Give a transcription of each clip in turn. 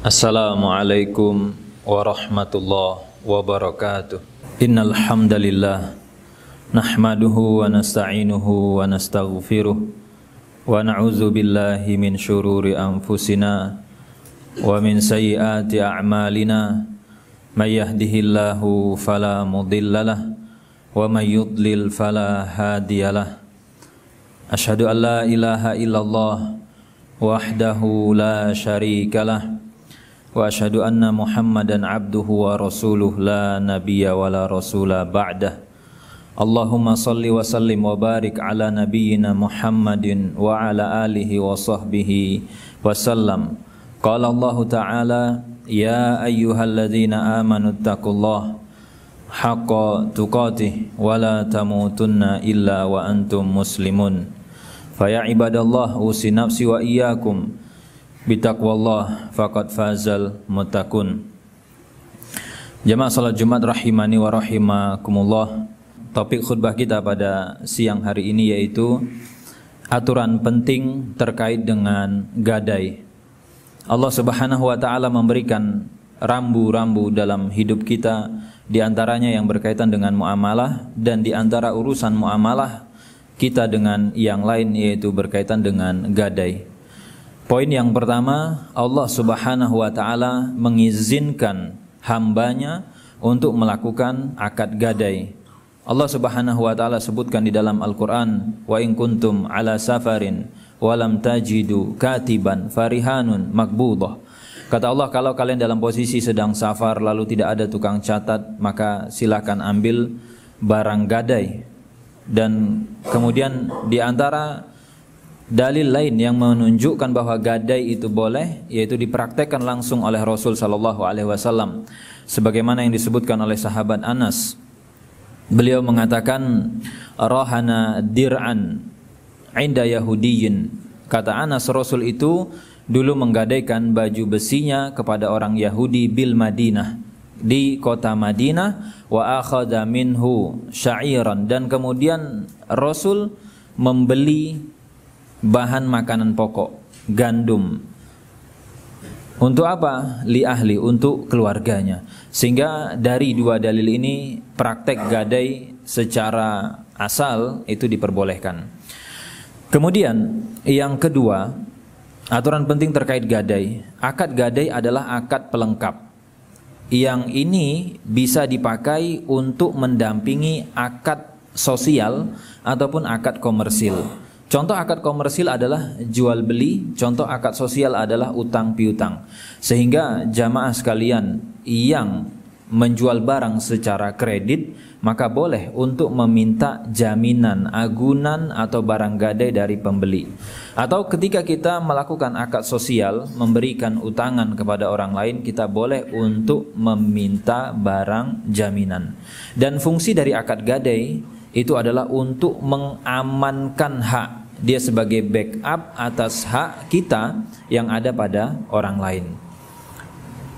Assalamualaikum warahmatullahi wabarakatuh. Innal hamdalillah nahmaduhu wa nasta'inuhu wa nastaghfiruh wa na'udzu billahi min syururi anfusina wa min sayyiati a'malina may yahdihillahu fala mudhillalah wa may yudlil fala hadiyalah. Asyhadu an la ilaha illallah wahdahu la syarikalah wa asyhadu anna Muhammadan abduhu wa rasuluh la nabiyya wa la rasula ba'dah. Allahumma salli wa sallim wa barik ala nabiyyina Muhammadin wa ala alihi wa sahbihi wa sallam. Qala Allah Ta'ala, ya ayyuhalladzina amanu taqullaha haqqa tuqatih wa la tamutunna illa wa antum muslimun. Fa ya ibadallah usi nafsi wa iyyakum bitaqwallah faqad fazal muttaqun. Jamaah salat Jumat rahimani wa rahimakumullah. Topik khutbah kita pada siang hari ini yaitu aturan penting terkait dengan gadai. Allah Subhanahu wa taala memberikan rambu-rambu dalam hidup kita, di antaranya yang berkaitan dengan muamalah, dan di antara urusan muamalah kita dengan yang lain yaitu berkaitan dengan gadai. Poin yang pertama, Allah Subhanahu wa taala mengizinkan hambanya untuk melakukan akad gadai. Allah Subhanahu wa taala sebutkan di dalam Al-Qur'an, wa in kuntum ala safarin wa lam tajidu katiban farihanun makbudah. Kata Allah, kalau kalian dalam posisi sedang safar lalu tidak ada tukang catat, maka silakan ambil barang gadai. Dan kemudian di antara dalil lain yang menunjukkan bahwa gadai itu boleh, yaitu dipraktekkan langsung oleh Rasul sallallahu alaihi wasallam, sebagaimana yang disebutkan oleh sahabat Anas. Beliau mengatakan, rahana dir'an inda yahudiyyin. Kata Anas, Rasul itu dulu menggadaikan baju besinya kepada orang Yahudi bil Madinah, di kota Madinah, wa akhadha minhu sya'iran, dan kemudian Rasul membeli bahan makanan pokok, gandum. Untuk apa? Li ahli, untuk keluarganya. Sehingga dari dua dalil ini praktek gadai secara asal itu diperbolehkan. Kemudian yang kedua, aturan penting terkait gadai. Akad gadai adalah akad pelengkap. Yang ini bisa dipakai untuk mendampingi akad sosial ataupun akad komersil. Contoh akad komersil adalah jual beli, contoh akad sosial adalah utang piutang. Sehingga jamaah sekalian yang menjual barang secara kredit, maka boleh untuk meminta jaminan, agunan atau barang gadai dari pembeli. Atau ketika kita melakukan akad sosial, memberikan utangan kepada orang lain, kita boleh untuk meminta barang jaminan. Dan fungsi dari akad gadai itu adalah untuk mengamankan hak. Dia sebagai backup atas hak kita yang ada pada orang lain.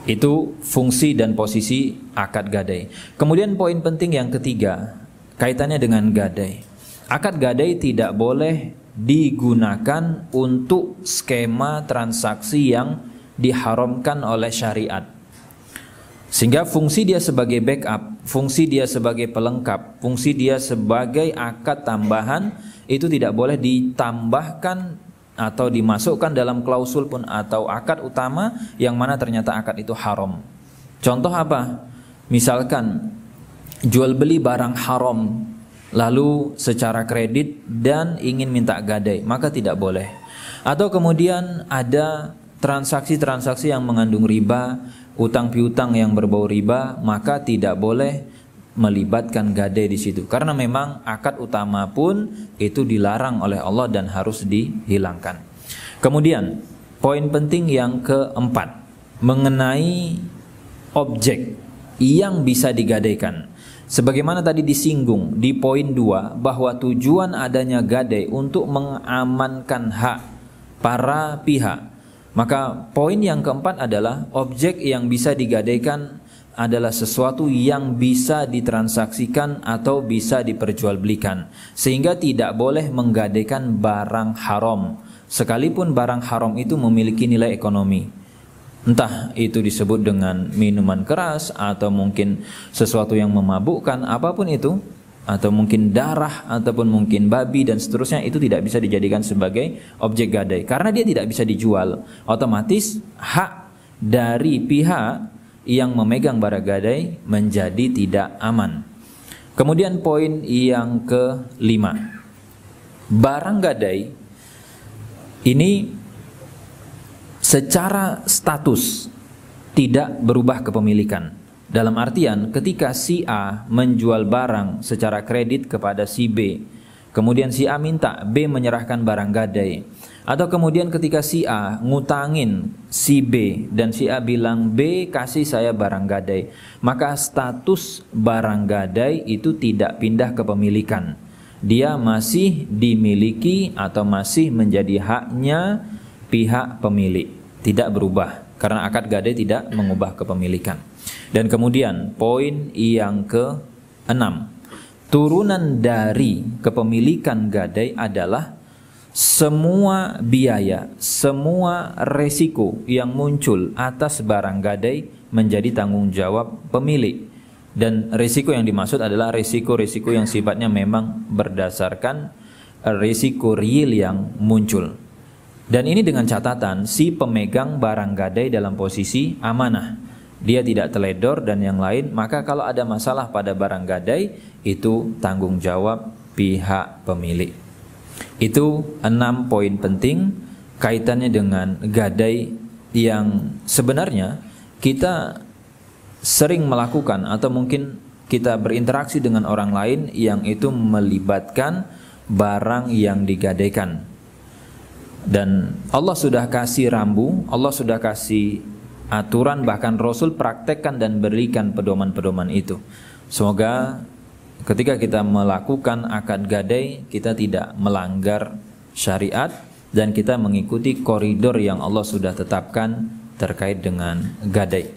Itu fungsi dan posisi akad gadai. Kemudian poin penting yang ketiga, kaitannya dengan gadai. Akad gadai tidak boleh digunakan untuk skema transaksi yang diharamkan oleh syariat. Sehingga fungsi dia sebagai backup, fungsi dia sebagai pelengkap, fungsi dia sebagai akad tambahan, itu tidak boleh ditambahkan atau dimasukkan dalam klausul pun atau akad utama yang mana ternyata akad itu haram. Contoh apa? Misalkan jual beli barang haram lalu secara kredit dan ingin minta gadai, maka tidak boleh. Atau kemudian ada transaksi-transaksi yang mengandung riba, utang piutang yang berbau riba, maka tidak boleh melibatkan gadai di situ, karena memang akad utama pun itu dilarang oleh Allah dan harus dihilangkan. Kemudian poin penting yang keempat mengenai objek yang bisa digadaikan. Sebagaimana tadi disinggung di poin 2 bahwa tujuan adanya gadai untuk mengamankan hak para pihak, maka poin yang keempat adalah objek yang bisa digadaikan adalah sesuatu yang bisa ditransaksikan atau bisa diperjualbelikan, sehingga tidak boleh menggadaikan barang haram sekalipun barang haram itu memiliki nilai ekonomi. Entah itu disebut dengan minuman keras atau mungkin sesuatu yang memabukkan, apapun itu, atau mungkin darah ataupun mungkin babi dan seterusnya, itu tidak bisa dijadikan sebagai objek gadai karena dia tidak bisa dijual. Otomatis hak dari pihak yang memegang barang gadai menjadi tidak aman. Kemudian poin yang kelima, barang gadai ini secara status tidak berubah kepemilikan. Dalam artian ketika si A menjual barang secara kredit kepada si B, kemudian si A minta B menyerahkan barang gadai, atau kemudian ketika si A ngutangin si B dan si A bilang B kasih saya barang gadai, maka status barang gadai itu tidak pindah kepemilikan. Dia masih dimiliki atau masih menjadi haknya pihak pemilik, tidak berubah karena akad gadai tidak mengubah kepemilikan. Dan kemudian poin yang ke-6, turunan dari kepemilikan gadai adalah semua biaya, semua resiko yang muncul atas barang gadai menjadi tanggung jawab pemilik. Dan resiko yang dimaksud adalah resiko-resiko yang sifatnya memang berdasarkan resiko real yang muncul. Dan ini dengan catatan si pemegang barang gadai dalam posisi amanah. Dia tidak teledor dan yang lain, maka kalau ada masalah pada barang gadai itu tanggung jawab pihak pemilik. Itu 6 poin penting kaitannya dengan gadai yang sebenarnya kita sering melakukan atau mungkin kita berinteraksi dengan orang lain yang itu melibatkan barang yang digadaikan. Dan Allah sudah kasih rambu, Allah sudah kasih aturan, bahkan Rasul praktekkan dan berikan pedoman-pedoman itu. Semoga ketika kita melakukan akad gadai kita tidak melanggar syariat dan kita mengikuti koridor yang Allah sudah tetapkan terkait dengan gadai.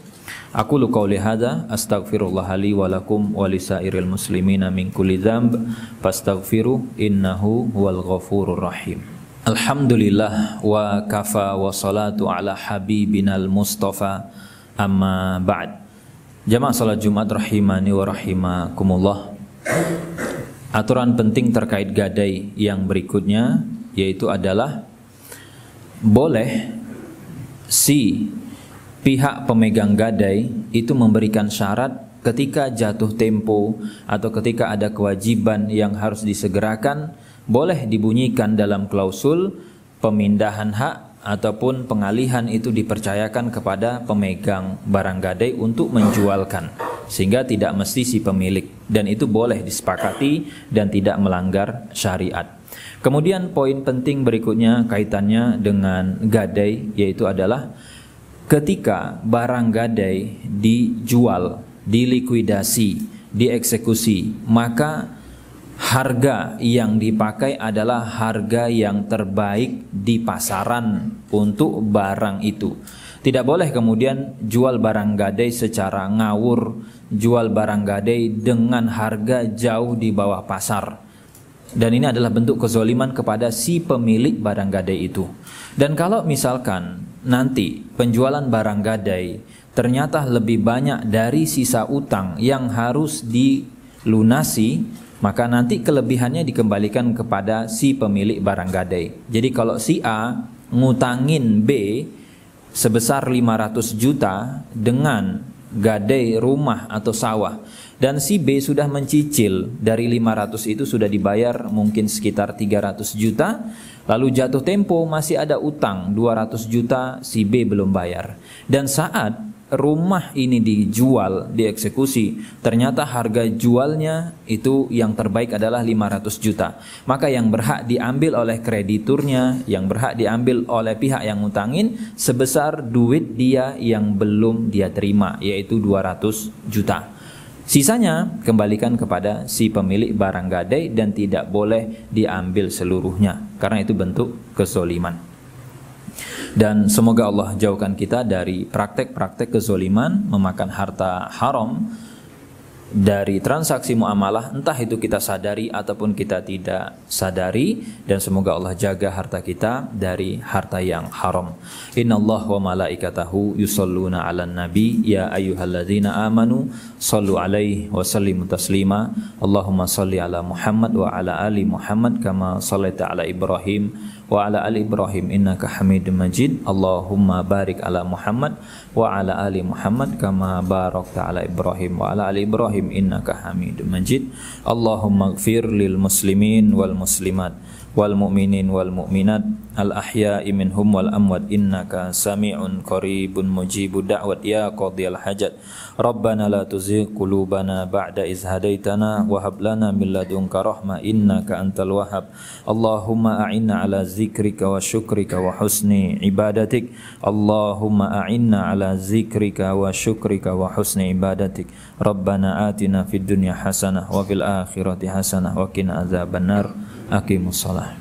Aku qauli hadza astaghfirullah li wa lakum wa lisairil muslimina min kulli dzamb fastaghfiru innahu huwal ghafurur rahim. Alhamdulillah wa kafa wa salatu ala habibinal mustafa amma ba'd. Jamaah salat Jumat rahimani wa rahimakumullah. Aturan penting terkait gadai yang berikutnya yaitu adalah boleh si pihak pemegang gadai itu memberikan syarat ketika jatuh tempo atau ketika ada kewajiban yang harus disegerakan, boleh dibunyikan dalam klausul pemindahan hak ataupun pengalihan itu dipercayakan kepada pemegang barang gadai untuk menjualkan, sehingga tidak mesti si pemilik, dan itu boleh disepakati dan tidak melanggar syariat. Kemudian poin penting berikutnya kaitannya dengan gadai yaitu adalah ketika barang gadai dijual, dilikuidasi, dieksekusi, maka harga yang dipakai adalah harga yang terbaik di pasaran untuk barang itu. Tidak boleh kemudian jual barang gadai secara ngawur, jual barang gadai dengan harga jauh di bawah pasar. Dan ini adalah bentuk kezoliman kepada si pemilik barang gadai itu. Dan kalau misalkan nanti penjualan barang gadai ternyata lebih banyak dari sisa utang yang harus dilunasi, maka nanti kelebihannya dikembalikan kepada si pemilik barang gadai. Jadi kalau si A ngutangin B sebesar 500 juta dengan gadai rumah atau sawah, dan si B sudah mencicil dari 500 itu sudah dibayar mungkin sekitar 300 juta, lalu jatuh tempo masih ada utang 200 juta, si B belum bayar. Dan saat rumah ini dijual, dieksekusi, ternyata harga jualnya itu yang terbaik adalah 500 juta. Maka yang berhak diambil oleh krediturnya, yang berhak diambil oleh pihak yang ngutangin sebesar duit dia yang belum dia terima, yaitu 200 juta. Sisanya kembalikan kepada si pemilik barang gadai dan tidak boleh diambil seluruhnya, karena itu bentuk kezoliman. Dan semoga Allah jauhkan kita dari praktek-praktek kezoliman, memakan harta haram, dari transaksi muamalah, entah itu kita sadari ataupun kita tidak sadari, dan semoga Allah jaga harta kita dari harta yang haram. Innallaha wa malaikatahu yusholluna 'alan nabi ya ayyuhalladzina amanu shallu 'alaihi wa sallimu taslima. Allahumma shalli 'ala Muhammad wa 'ala ali Muhammad kama shallaita 'ala Ibrahim wa 'ala ali Ibrahim innaka Hamidum Majid. Allahumma barik 'ala Muhammad wa 'ala ali Muhammad kama barakta 'ala Ibrahim wa 'ala ali Ibrahim innaka Hamidum Majid. Allahumma ighfir lil muslimin wal muslimat wal mu'minin wal mu'minat al ahya'i minhum wal amwat innaka sami'un qaribun mujibud da'wat ya qadhiyal hajat. Rabbana la tuzigh qulubana ba'da iz hadaitana wa hab lana min ladunka rahmah innaka antal wahhab. Allahumma a'inna ala zikrika wa syukrika wa husni ibadatik. Allahumma a'inna ala zikrika wa syukrika wa husni ibadatik. Rabbana atina fid dunya hasanah wa fil akhirati hasanah wa qina adzabannar. Aqimus shalah.